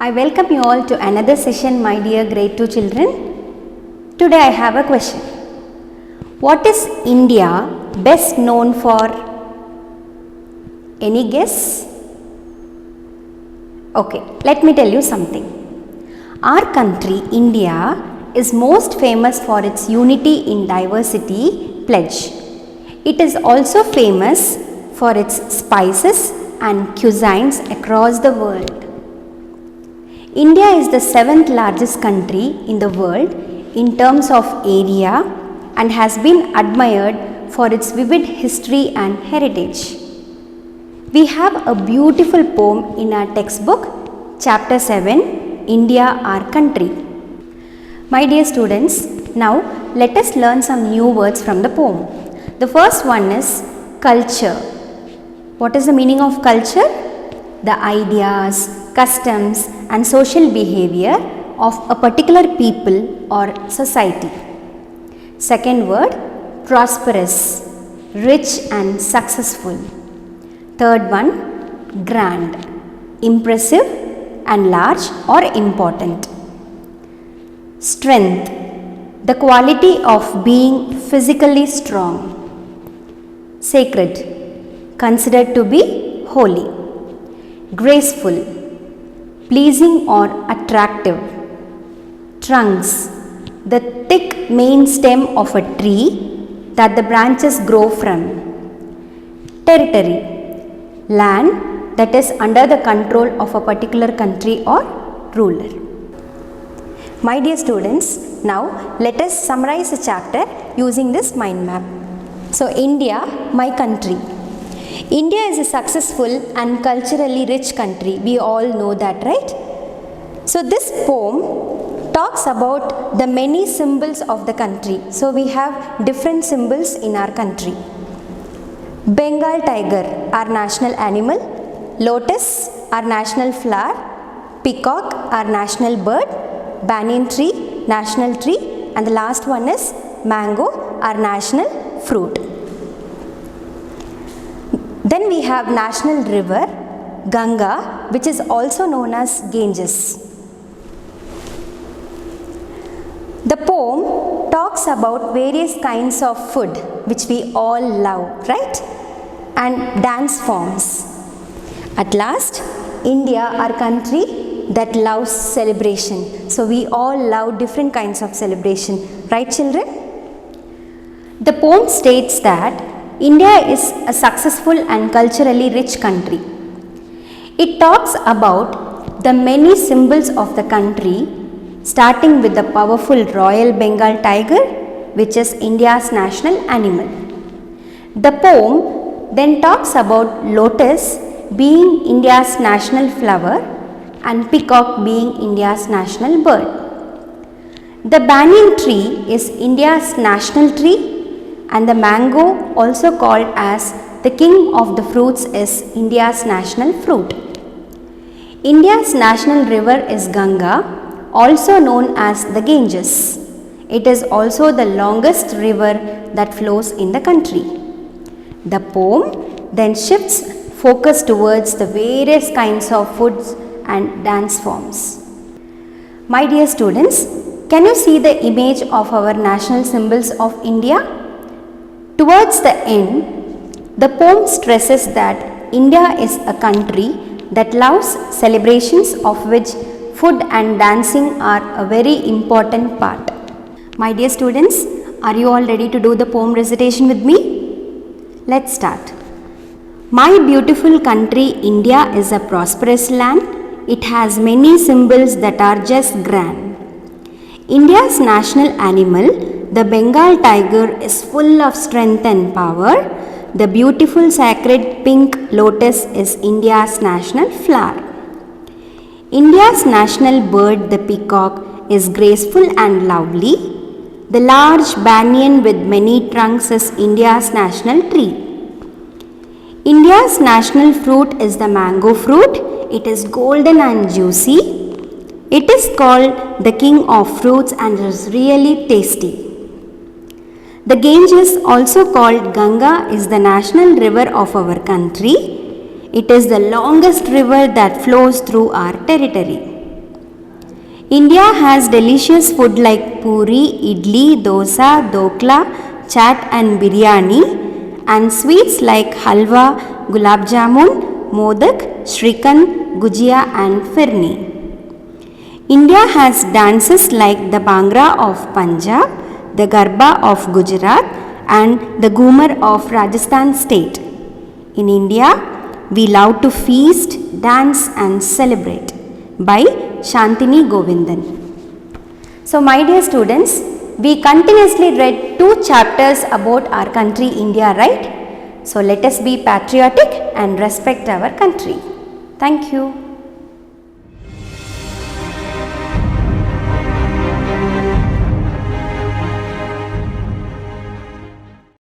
I welcome you all to another session, my dear grade 2 children. Today I have a question. What is India best known for? Any guess? Okay, let me tell you something. Our country, India, is most famous for its unity in diversity pledge. It is also famous for its spices and cuisines across the world. India is the 7th largest country in the world in terms of area and has been admired for its vivid history and heritage. We have a beautiful poem in our textbook, Chapter 7, India, Our Country. My dear students, now let us learn some new words from the poem. The first one is culture. What is the meaning of culture? The ideas, customs and social behavior of a particular people or society. Second word, prosperous, rich and successful. Third one, grand, impressive and large or important. Strength, the quality of being physically strong. Sacred, considered to be holy. Graceful, pleasing or attractive. Trunks, the thick main stem of a tree that the branches grow from. Territory, land that is under the control of a particular country or ruler. My dear students, now let us summarize the chapter using this mind map. So, India, my country. India is a successful and culturally rich country. We all know that, right? So, this poem talks about the many symbols of the country. So, we have different symbols in our country. Bengal tiger, our national animal. Lotus, our national flower. Peacock, our national bird. Banyan tree, national tree. And the last one is mango, our national fruit. Then we have national river, Ganga, which is also known as Ganges. The poem talks about various kinds of food which we all love, right? And dance forms. At last, India, our country that loves celebration. So we all love different kinds of celebration, right children? The poem states that India is a successful and culturally rich country. It talks about the many symbols of the country, starting with the powerful Royal Bengal tiger, which is India's national animal. The poem then talks about lotus being India's national flower and peacock being India's national bird. The banyan tree is India's national tree, and the mango, also called as the king of the fruits, is India's national fruit. India's national river is Ganga, also known as the Ganges. It is also the longest river that flows in the country. The poem then shifts focus towards the various kinds of foods and dance forms. My dear students, can you see the image of our national symbols of India? Towards the end, the poem stresses that India is a country that loves celebrations of which food and dancing are a very important part. My dear students, are you all ready to do the poem recitation with me? Let's start. My beautiful country India is a prosperous land. It has many symbols that are just grand. India's national animal, the Bengal tiger, is full of strength and power. The beautiful sacred pink lotus is India's national flower. India's national bird, the peacock, is graceful and lovely. The large banyan with many trunks is India's national tree. India's national fruit is the mango fruit. It is golden and juicy. It is called the king of fruits and is really tasty. The Ganges, also called Ganga, is the national river of our country. It is the longest river that flows through our territory. India has delicious food like puri, idli, dosa, dokla, chaat and biryani, and sweets like halwa, gulab jamun, modak, shrikand, gujia and firni. India has dances like the Bhangra of Punjab, the Garba of Gujarat and the Ghumar of Rajasthan state. In India, we love to feast, dance and celebrate. By Shantini Govindan. So my dear students, we continuously read 2 chapters about our country India, right? So let us be patriotic and respect our country. Thank you.